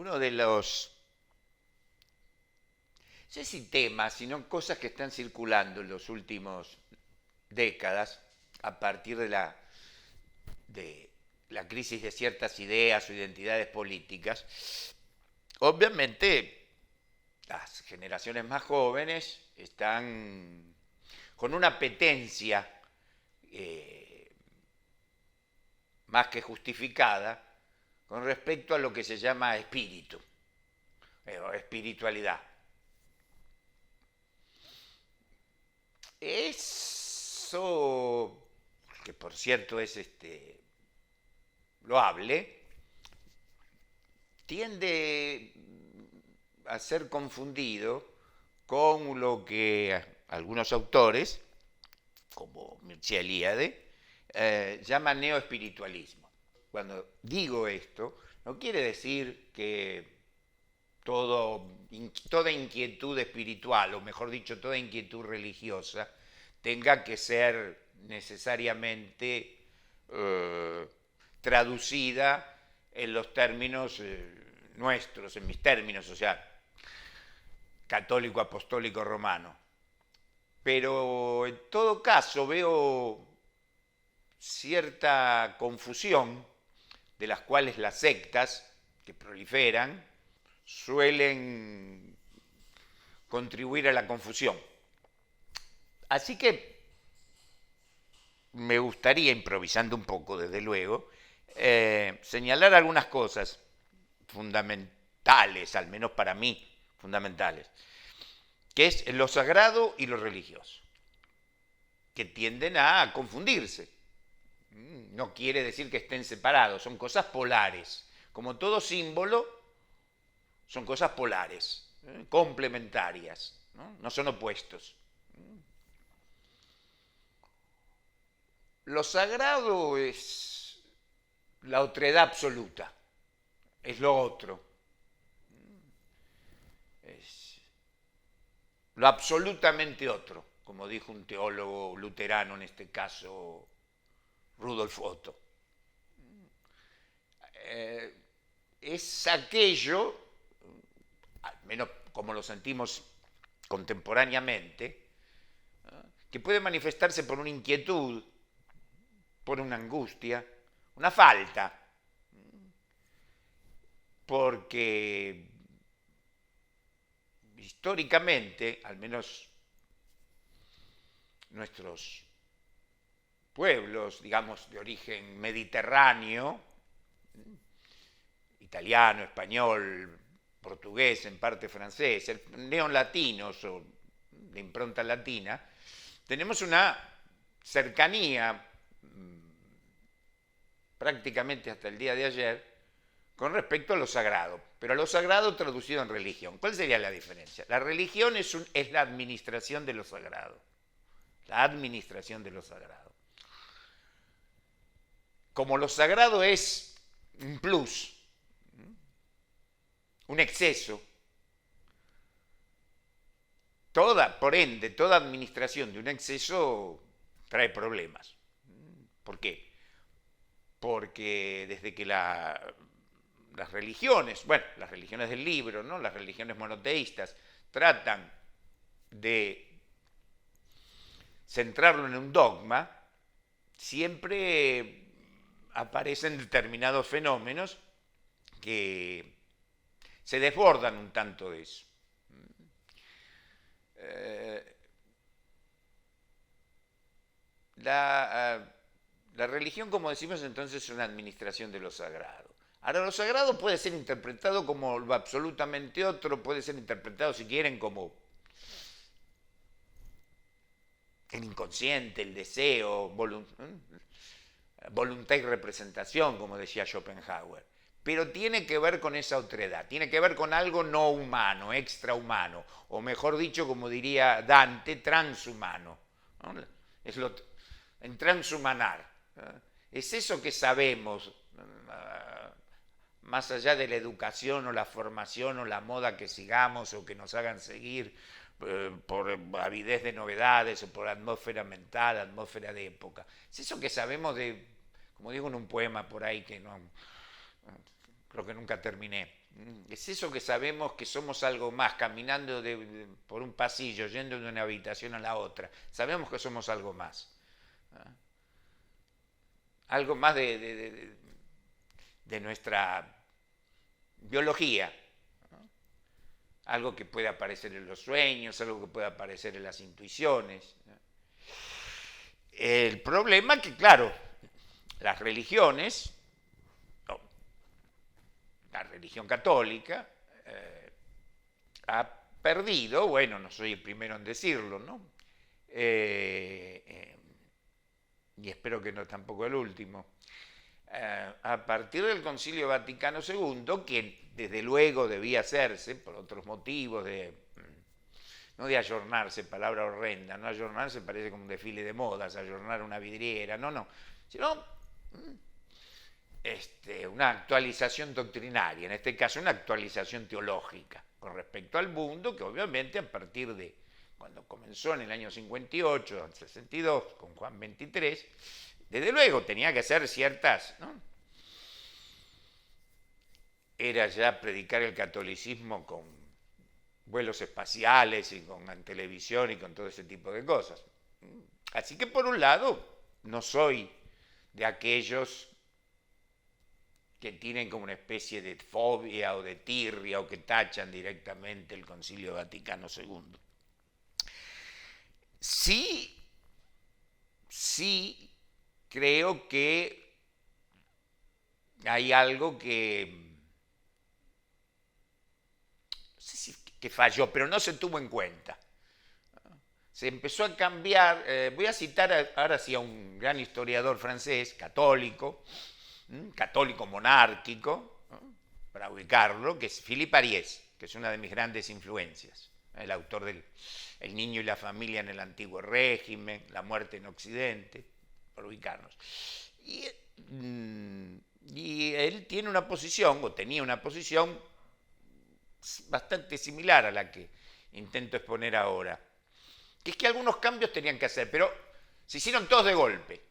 uno de los, no sé si temas, sino cosas que están circulando en los últimos décadas a partir de la crisis de ciertas ideas o identidades políticas. Obviamente, las generaciones más jóvenes están con una apetencia más que justificada con respecto a lo que se llama espíritu o espiritualidad. Eso, que por cierto es loable, tiende a ser confundido con lo que algunos autores, como Mircea Eliade, llaman neoespiritualismo. Cuando digo esto, no quiere decir que toda inquietud espiritual, o mejor dicho, toda inquietud religiosa, tenga que ser necesariamente traducida en los términos nuestros, en mis términos, o sea, católico, apostólico, romano. Pero en todo caso veo cierta confusión de las cuales las sectas que proliferan suelen contribuir a la confusión. Así que me gustaría, improvisando un poco desde luego, señalar algunas cosas fundamentales, al menos para mí, fundamentales, que es lo sagrado y lo religioso, que tienden a confundirse. No quiere decir que estén separados, son cosas polares. Como todo símbolo, son cosas polares, complementarias, no son opuestos. Lo sagrado es la otredad absoluta, es lo otro, es lo absolutamente otro, como dijo un teólogo luterano, en este caso Rudolf Otto. Es aquello, al menos como lo sentimos contemporáneamente, que puede manifestarse por una inquietud, por una angustia, una falta, porque históricamente, al menos nuestros pueblos, digamos, de origen mediterráneo, italiano, español, portugués, en parte francés, neolatinos o de impronta latina, tenemos una cercanía prácticamente hasta el día de ayer con respecto a lo sagrado, pero a lo sagrado traducido en religión. ¿Cuál sería la diferencia? La religión es la administración de lo sagrado, la administración de lo sagrado. Como lo sagrado es un plus, un exceso, por ende, toda administración de un exceso trae problemas. ¿Por qué? Porque desde que las religiones, bueno, las religiones del libro, ¿no? Las religiones monoteístas, tratan de centrarlo en un dogma, siempre aparecen determinados fenómenos que se desbordan un tanto de eso. La religión, como decimos entonces, es una administración de lo sagrado. Ahora, lo sagrado puede ser interpretado como lo absolutamente otro, puede ser interpretado, si quieren, como el inconsciente, el deseo, voluntad y representación, como decía Schopenhauer. Pero tiene que ver con esa otredad, tiene que ver con algo no humano, extrahumano, o mejor dicho, como diría Dante, transhumano. ¿No? Es en transhumanar. Es eso que sabemos, más allá de la educación o la formación o la moda que sigamos o que nos hagan seguir por avidez de novedades o por atmósfera mental, atmósfera de época. Es eso que sabemos de, como digo en un poema por ahí que no creo que nunca terminé. Es eso que sabemos que somos algo más, caminando por un pasillo, yendo de una habitación a la otra. Sabemos que somos algo más. ¿Ah? Algo más de nuestra biología. ¿No? Algo que puede aparecer en los sueños, algo que puede aparecer en las intuiciones. ¿No? El problema es que, claro, las religiones, la religión católica, ha perdido, bueno, no soy el primero en decirlo, ¿no? Y espero que no tampoco el último. A partir del Concilio Vaticano II, que desde luego debía hacerse por otros motivos, no de ayornarse, palabra horrenda, no ayornarse parece como un desfile de modas, ayornar una vidriera, no, sino una actualización doctrinaria, en este caso una actualización teológica con respecto al mundo, que obviamente a partir de cuando comenzó en el año 58, al 62, con Juan XXIII, desde luego tenía que hacer ciertas, ¿no? Era ya predicar el catolicismo con vuelos espaciales y con televisión y con todo ese tipo de cosas. Así que por un lado, no soy de aquellos que tienen como una especie de fobia o de tirria o que tachan directamente el Concilio Vaticano II. Sí creo que hay algo que, no sé si que falló, pero no se tuvo en cuenta. Se empezó a cambiar, voy a citar ahora sí a un gran historiador francés, católico monárquico, ¿no? Para ubicarlo, que es Philippe Ariès, que es una de mis grandes influencias, el autor del El niño y la familia en el antiguo régimen, La muerte en Occidente, por ubicarnos. Y él tiene una posición, o tenía una posición bastante similar a la que intento exponer ahora, que es que algunos cambios tenían que hacer, pero se hicieron todos de golpe.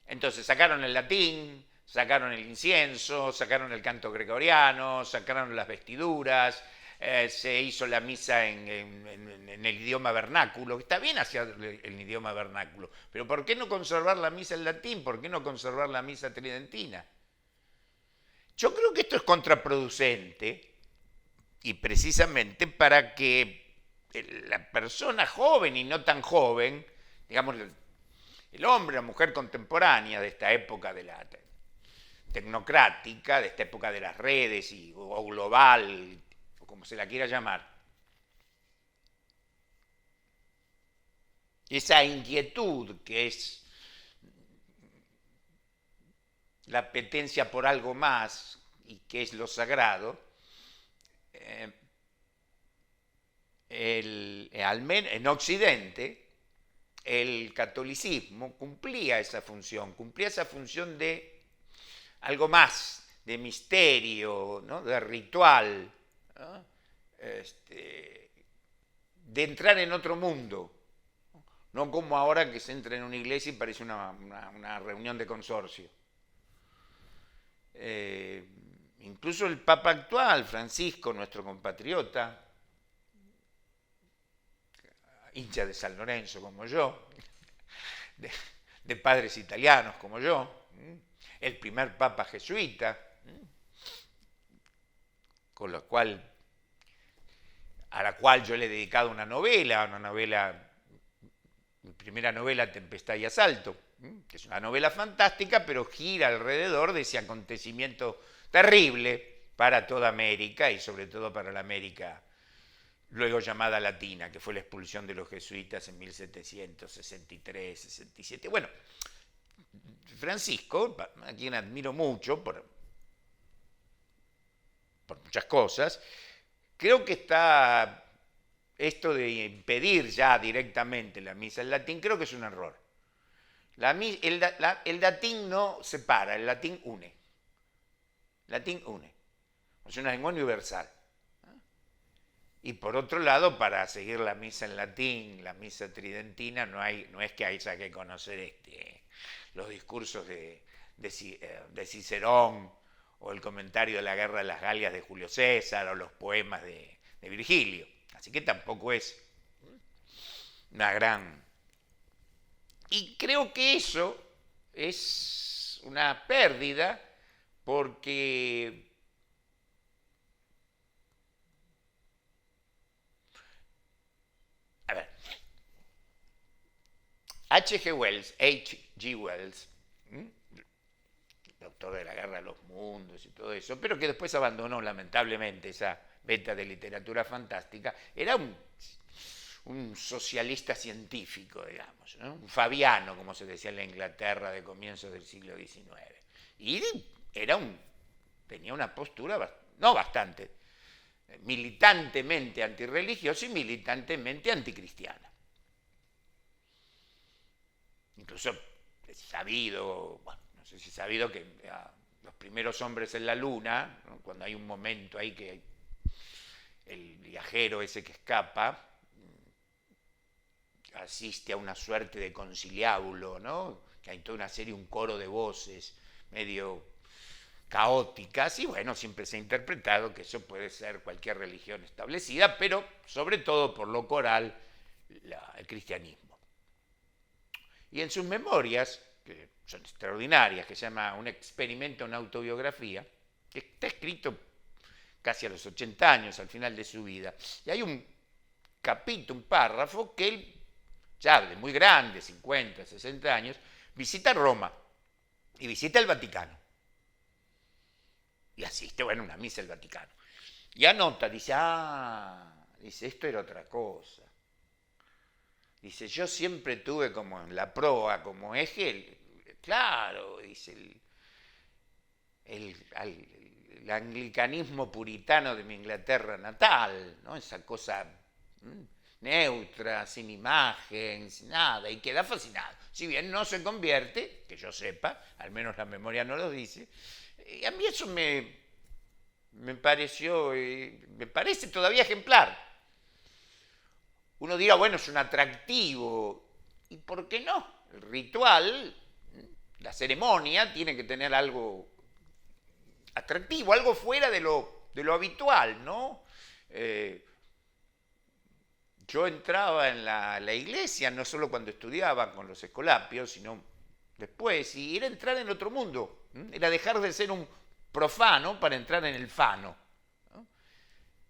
Entonces sacaron el latín, sacaron el incienso, sacaron el canto gregoriano, sacaron las vestiduras, se hizo la misa en el idioma vernáculo, que está bien hacia el idioma vernáculo, pero ¿por qué no conservar la misa en latín? ¿Por qué no conservar la misa tridentina? Yo creo que esto es contraproducente y precisamente para que la persona joven y no tan joven, digamos, el hombre, la mujer contemporánea de esta época de la tecnocrática, de esta época de las redes o global, o como se la quiera llamar, esa inquietud que es la apetencia por algo más y que es lo sagrado, en Occidente el catolicismo cumplía esa función de algo más, de misterio, ¿no? De ritual, ¿no? De entrar en otro mundo, no como ahora que se entra en una iglesia y parece una reunión de consorcio. Incluso el Papa actual, Francisco, nuestro compatriota, hincha de San Lorenzo como yo, de padres italianos como yo, el primer papa jesuita, a la cual yo le he dedicado una novela, mi primera novela, Tempestad y Asalto, que es una novela fantástica, pero gira alrededor de ese acontecimiento terrible para toda América y sobre todo para la América luego llamada latina, que fue la expulsión de los jesuitas en 1763-67. Bueno, Francisco, a quien admiro mucho por muchas cosas, creo que está esto de impedir ya directamente la misa en latín, creo que es un error. El latín no separa, el latín une. Latín une. Es una lengua universal. Y por otro lado, para seguir la misa en latín, la misa tridentina, no es que haya que conocer los discursos de Cicerón o el comentario de la guerra de las Galias de Julio César, o los poemas de Virgilio. Así que tampoco es una gran... Y creo que eso es una pérdida porque a ver, H.G. Wells, autor de la Guerra de los Mundos y todo eso, pero que después abandonó lamentablemente esa beta de literatura fantástica, era un socialista científico, digamos, ¿no? Un fabiano, como se decía en la Inglaterra de comienzos del siglo XIX. Y tenía una postura, no bastante, militantemente antirreligiosa y militantemente anticristiana. Incluso es sabido, bueno, no sé si es sabido que los primeros hombres en la luna, ¿no? Cuando hay un momento ahí que el viajero ese que escapa asiste a una suerte de conciliábulo, ¿no? Que hay toda una serie, un coro de voces medio caóticas, y bueno, siempre se ha interpretado que eso puede ser cualquier religión establecida, pero sobre todo por lo coral, el cristianismo. Y en sus memorias, que son extraordinarias, que se llama Un experimento en autobiografía, que está escrito casi a los 80 años, al final de su vida, y hay un capítulo, un párrafo, que él, ya de muy grande, 50, 60 años, visita Roma y visita el Vaticano. Y asiste, bueno, a una misa del Vaticano. Y anota, dice, dice, esto era otra cosa. Dice, yo siempre tuve como en la proa, como eje, claro, dice, el anglicanismo puritano de mi Inglaterra natal, ¿no? Esa cosa neutra, sin imagen, sin nada, y queda fascinado. Si bien no se convierte, que yo sepa, al menos la memoria no lo dice, y a mí eso me pareció, me parece todavía ejemplar. Uno dirá, bueno, es un atractivo, ¿y por qué no? El ritual, la ceremonia, tiene que tener algo atractivo, algo fuera de lo habitual, ¿no? Yo entraba en la iglesia, no solo cuando estudiaba con los escolapios, sino después, y era entrar en otro mundo, era dejar de ser un profano para entrar en el fano, ¿no?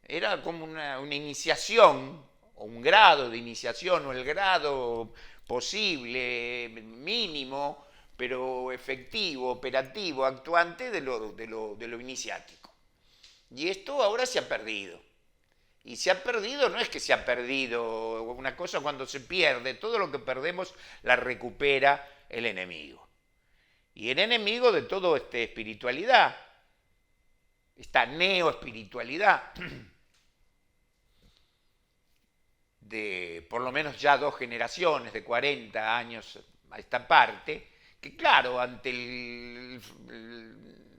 Era como una iniciación, o un grado de iniciación, o el grado posible, mínimo, pero efectivo, operativo, actuante de lo iniciático. Y esto ahora se ha perdido. Y se ha perdido, no es que se ha perdido, una cosa cuando se pierde, todo lo que perdemos la recupera el enemigo. Y el enemigo de todo espiritualidad, esta neoespiritualidad, de por lo menos ya 2 generaciones, de 40 años a esta parte, que claro, ante el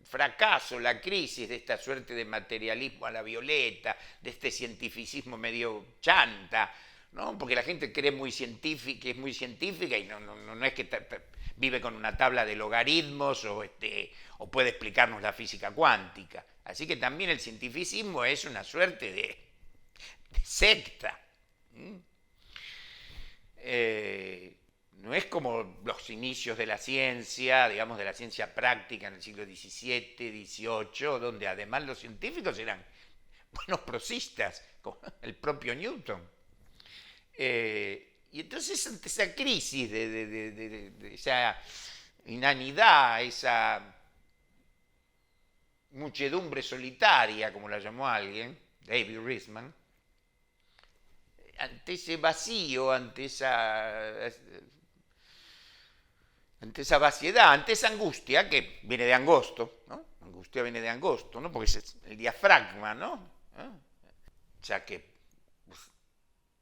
fracaso, la crisis de esta suerte de materialismo a la violeta, de este cientificismo medio chanta, ¿no? Porque la gente cree muy científica, es muy científica y no es que vive con una tabla de logaritmos o puede explicarnos la física cuántica. Así que también el cientificismo es una suerte de secta. No es como los inicios de la ciencia, digamos de la ciencia práctica en el siglo XVII, XVIII, donde además los científicos eran buenos prosistas, como el propio Newton. Y entonces ante esa crisis de esa inanidad, esa muchedumbre solitaria, como la llamó alguien, David Riesman, ante ese vacío, ante esa vaciedad, ante esa angustia que viene de Angosto, ¿no? Angustia viene de Angosto, ¿no? Porque es el diafragma, ¿no? Ya que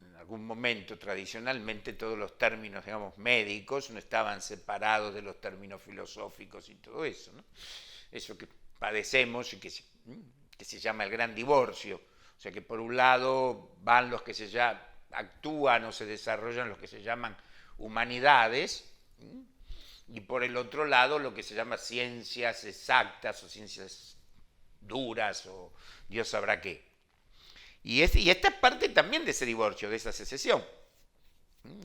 en algún momento tradicionalmente todos los términos, digamos, médicos no estaban separados de los términos filosóficos y todo eso, ¿no? Eso que padecemos y que se llama el gran divorcio. O sea que por un lado van los que actúan o se desarrollan los que se llaman humanidades, y por el otro lado lo que se llama ciencias exactas o ciencias duras o Dios sabrá qué. Y esta es parte también de ese divorcio, de esa secesión.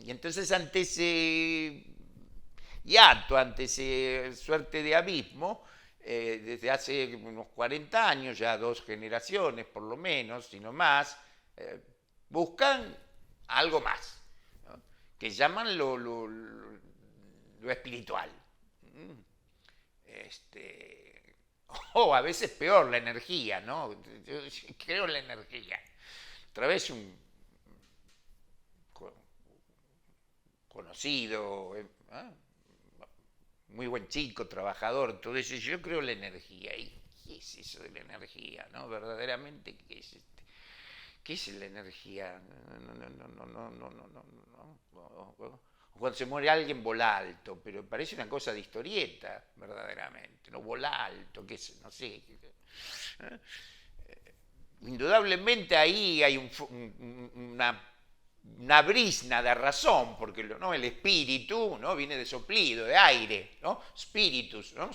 Y entonces ante ese hiato, ante esa suerte de abismo, desde hace unos 40 años, ya 2 generaciones por lo menos, si no más, buscan algo más, ¿no? Que llaman lo espiritual. O a veces peor, la energía, ¿no? Yo creo en la energía. Otra vez un conocido, muy buen chico, trabajador, todo eso, yo creo en la energía. ¿Y qué es eso de la energía, no? Verdaderamente, ¿qué es la energía? No. Cuando se muere alguien vola alto, pero parece una cosa de historieta, verdaderamente, no vola alto, qué sé, no sé. Indudablemente ahí hay una brizna de razón, porque ¿no? El espíritu, ¿no? Viene de soplido, de aire, ¿no? Spiritus, ¿no?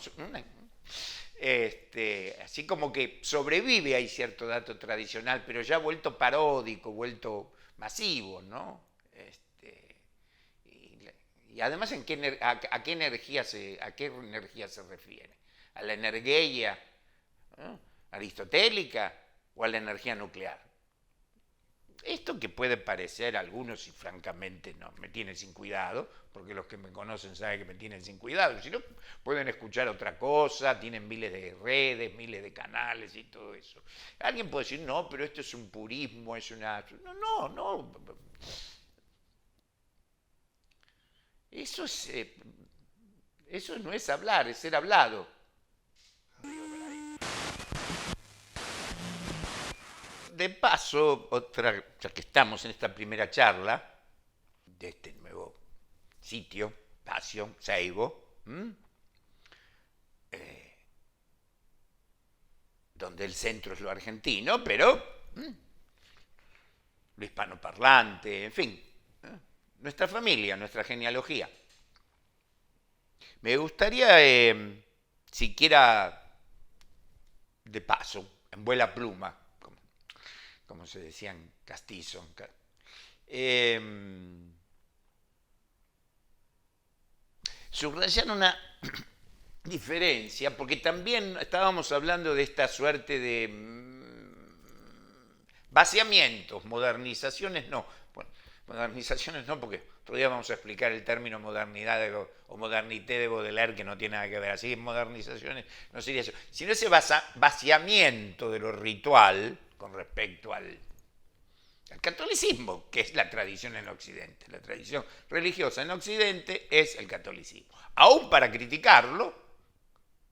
Así como que sobrevive, hay cierto dato tradicional, pero ya vuelto paródico, vuelto masivo, ¿no? Y además, ¿a qué energía se refiere? ¿A la energía, ¿no? Aristotélica o a la energía nuclear? Esto que puede parecer a algunos, y francamente no, me tiene sin cuidado, porque los que me conocen saben que me tienen sin cuidado, si no pueden escuchar otra cosa, tienen miles de redes, miles de canales y todo eso. Alguien puede decir, no, pero esto es un purismo, es una... No. Eso no es hablar, es ser hablado. De paso, ya que estamos en esta primera charla de este nuevo sitio, espacio, Seibo, donde el centro es lo argentino, pero lo hispanoparlante, en fin, nuestra familia, nuestra genealogía. Me gustaría, siquiera de paso, en vuela pluma, como se decía en castizo, subrayar una diferencia, porque también estábamos hablando de esta suerte de vaciamientos, modernizaciones no. Bueno, modernizaciones no, porque otro día vamos a explicar el término modernidad o modernité de Baudelaire, que no tiene nada que ver. Así, modernizaciones no sería eso, sino ese vaciamiento de lo ritual con respecto al catolicismo, que es la tradición en Occidente. La tradición religiosa en Occidente es el catolicismo. Aún para criticarlo,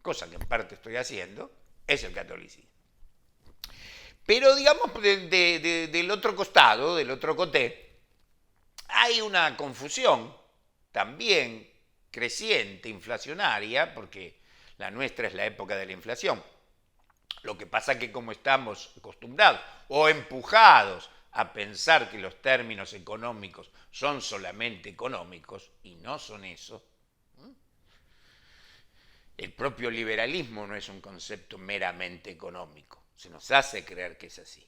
cosa que en parte estoy haciendo, es el catolicismo. Pero digamos, del otro costado, del otro coté, hay una confusión también creciente, inflacionaria, porque la nuestra es la época de la inflación. Lo que pasa es que como estamos acostumbrados o empujados a pensar que los términos económicos son solamente económicos, y no son eso, el propio liberalismo no es un concepto meramente económico. Se nos hace creer que es así.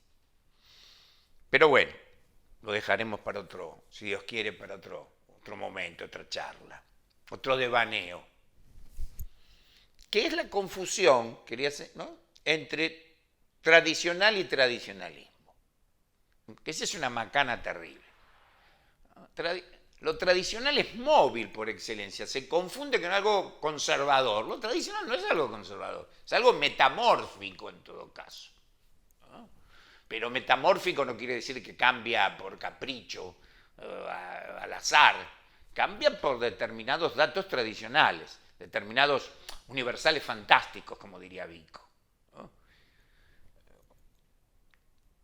Pero bueno, lo dejaremos para otro, si Dios quiere, para otro momento, otra charla, otro devaneo. ¿Qué es la confusión, ¿no? Entre tradicional y tradicionalismo? Que esa es una macana terrible. Lo tradicional es móvil por excelencia, se confunde con algo conservador. Lo tradicional no es algo conservador, es algo metamórfico en todo caso. ¿No? Pero metamórfico no quiere decir que cambia por capricho, al azar. Cambia por determinados datos tradicionales, determinados universales fantásticos, como diría Vico. ¿No?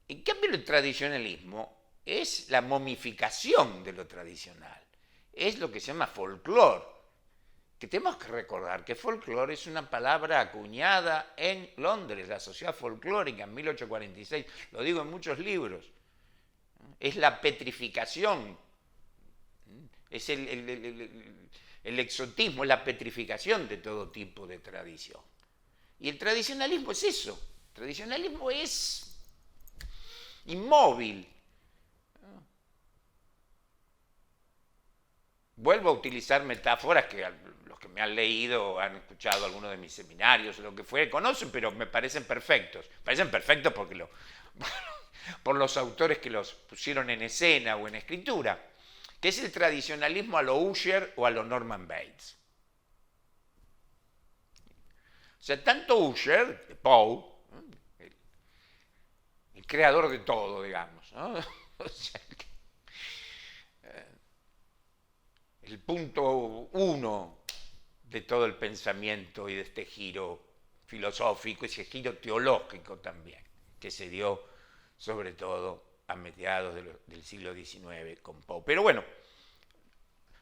En cambio, el tradicionalismo es la momificación de lo tradicional, es lo que se llama folclore, que tenemos que recordar que folclore es una palabra acuñada en Londres, la Sociedad Folclórica en 1846, lo digo en muchos libros, es la petrificación, es el exotismo, es la petrificación de todo tipo de tradición. Y el tradicionalismo es eso, tradicionalismo es inmóvil. Vuelvo a utilizar metáforas que los que me han leído o han escuchado algunos de mis seminarios o lo que fue, conocen, pero me parecen perfectos. Me parecen perfectos porque por los autores que los pusieron en escena o en escritura, que es el tradicionalismo a lo Usher o a lo Norman Bates. O sea, tanto Usher, Poe, el creador de todo, digamos, ¿no? O sea, el punto uno de todo el pensamiento y de este giro filosófico, ese giro teológico también, que se dio sobre todo a mediados del siglo XIX con Poe. Pero bueno,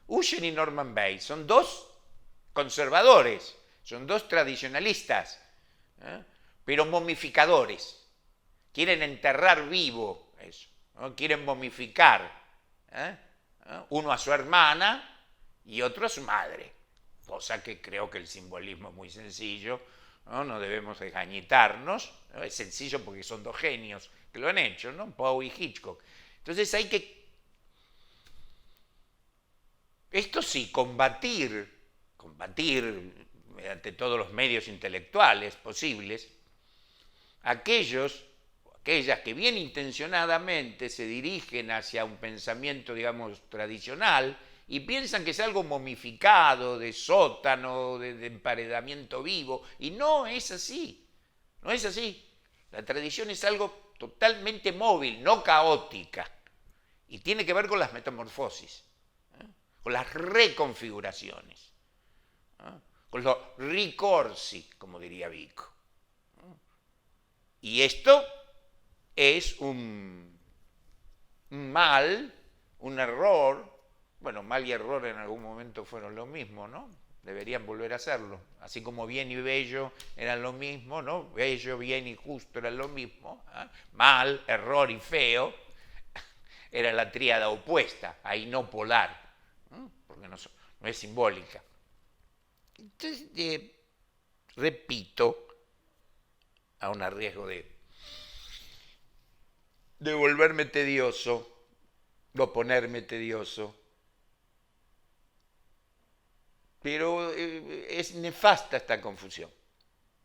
Usher y Norman Bates son dos conservadores, son dos tradicionalistas, pero momificadores. Quieren enterrar vivo eso, ¿no? Quieren momificar, uno a su hermana y otro a su madre, cosa que creo que el simbolismo es muy sencillo, no debemos desgañitarnos, ¿no? Es sencillo porque son dos genios que lo han hecho, ¿no? Poe y Hitchcock. Entonces hay que, esto sí, combatir mediante todos los medios intelectuales posibles, aquellas que bien intencionadamente se dirigen hacia un pensamiento, digamos, tradicional y piensan que es algo momificado, de sótano, de emparedamiento vivo, y no es así, no es así. La tradición es algo totalmente móvil, no caótica, y tiene que ver con las metamorfosis, con las reconfiguraciones, con los ricorsi, como diría Vico. Y esto es un mal, un error. Bueno, mal y error en algún momento fueron lo mismo, ¿no? Deberían volver a hacerlo. Así como bien y bello eran lo mismo, ¿no? Bello, bien y justo eran lo mismo. Mal, error y feo era la tríada opuesta, ahí no polar, porque no es simbólica. Entonces, repito, a un riesgo de volverme tedioso, o ponerme tedioso, pero es nefasta esta confusión,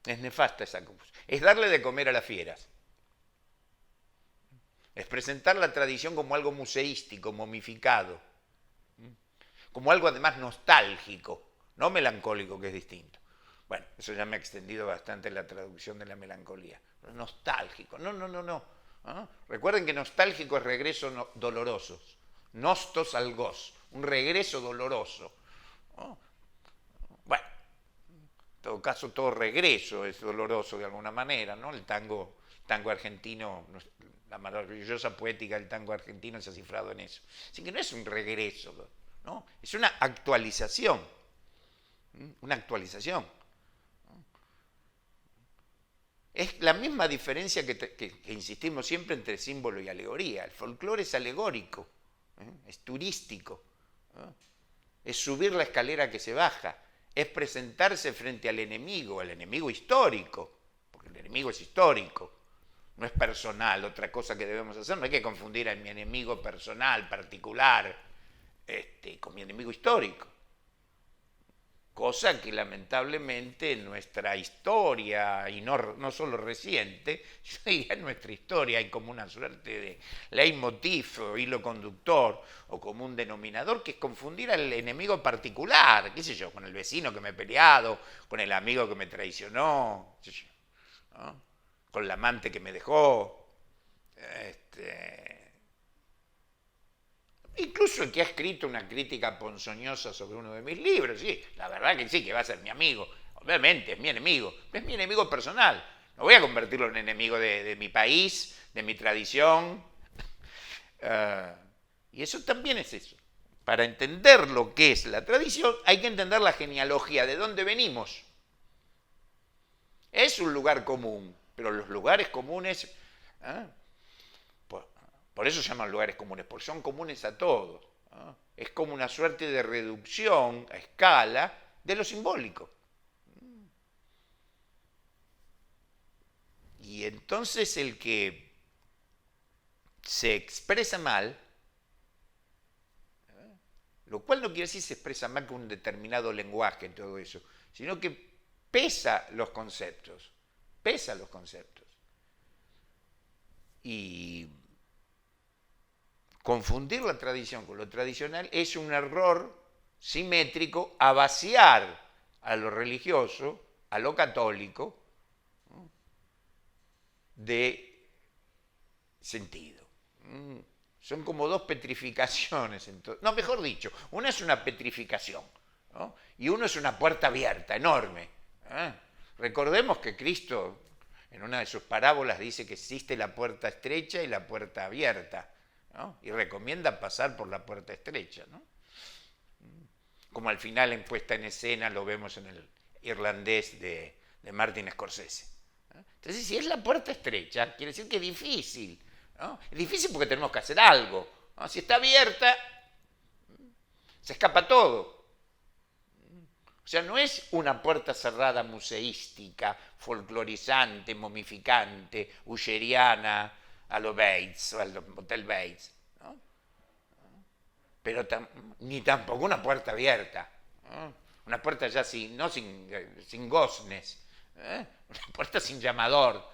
es darle de comer a las fieras, es presentar la tradición como algo museístico, momificado, como algo además nostálgico, no melancólico, que es distinto. Bueno, eso ya me ha extendido bastante la traducción de la melancolía. Nostálgico, no. Recuerden que nostálgico es regreso doloroso, nostos al goz, un regreso doloroso. Bueno, en todo caso, todo regreso es doloroso de alguna manera, ¿no? El tango argentino, la maravillosa poética del tango argentino se ha cifrado en eso. Así que no es un regreso, ¿no? Es una actualización. Una actualización. Es la misma diferencia que insistimos siempre entre símbolo y alegoría. El folclore es alegórico, es turístico, es subir la escalera que se baja, es presentarse frente al enemigo histórico, porque el enemigo es histórico, no es personal. Otra cosa que debemos hacer, no hay que confundir a mi enemigo personal, particular, con mi enemigo histórico. Cosa que lamentablemente en nuestra historia, y no solo reciente, yo diría en nuestra historia hay como una suerte de leitmotiv o hilo conductor o como un denominador, que es confundir al enemigo particular, qué sé yo, con el vecino que me he peleado, con el amigo que me traicionó, qué sé yo, ¿no? Con la amante que me dejó, incluso el que ha escrito una crítica ponzoñosa sobre uno de mis libros, sí, la verdad que sí, que va a ser mi amigo. Obviamente es mi enemigo, es mi enemigo personal. No voy a convertirlo en enemigo de mi país, de mi tradición. Y eso también es eso. Para entender lo que es la tradición, hay que entender la genealogía, de dónde venimos. Es un lugar común, pero los lugares comunes... Por eso se llaman lugares comunes, porque son comunes a todos, ¿no? Es como una suerte de reducción a escala de lo simbólico. Y entonces el que se expresa mal, lo cual no quiere decir se expresa mal con un determinado lenguaje, todo eso, sino que pesa los conceptos. Y confundir la tradición con lo tradicional es un error simétrico a vaciar a lo religioso, a lo católico, ¿no?, de sentido. Son como dos petrificaciones. No, mejor dicho, una es una petrificación, ¿no?, y uno es una puerta abierta, enorme. Recordemos que Cristo en una de sus parábolas dice que existe la puerta estrecha y la puerta abierta, ¿no?, y recomienda pasar por la puerta estrecha, ¿no?, como al final en puesta en escena lo vemos en el irlandés de Martin Scorsese. Entonces, si es la puerta estrecha, quiere decir que es difícil, ¿no? Es difícil porque tenemos que hacer algo, ¿no? Si está abierta, se escapa todo. O sea, no es una puerta cerrada museística, folclorizante, momificante, usheriana, a lo Bates o al Hotel Bates, ¿no? Pero ni tampoco una puerta abierta, ¿no? Una puerta ya sin goznes, una puerta sin llamador,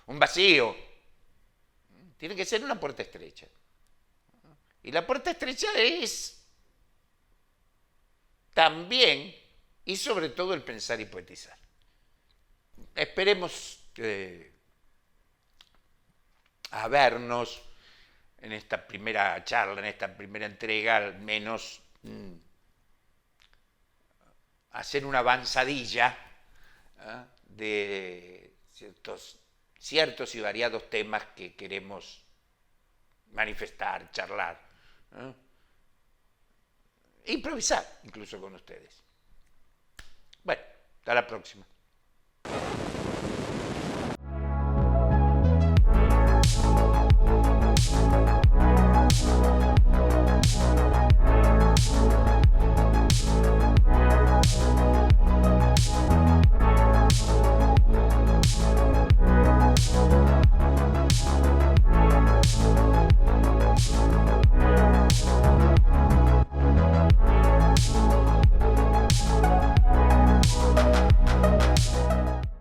un vacío. Tiene que ser una puerta estrecha. Y la puerta estrecha es también y sobre todo el pensar y poetizar. Esperemos a vernos en esta primera charla, en esta primera entrega, al menos hacer una avanzadilla de ciertos y variados temas que queremos manifestar, charlar, improvisar incluso con ustedes. Bueno, hasta la próxima.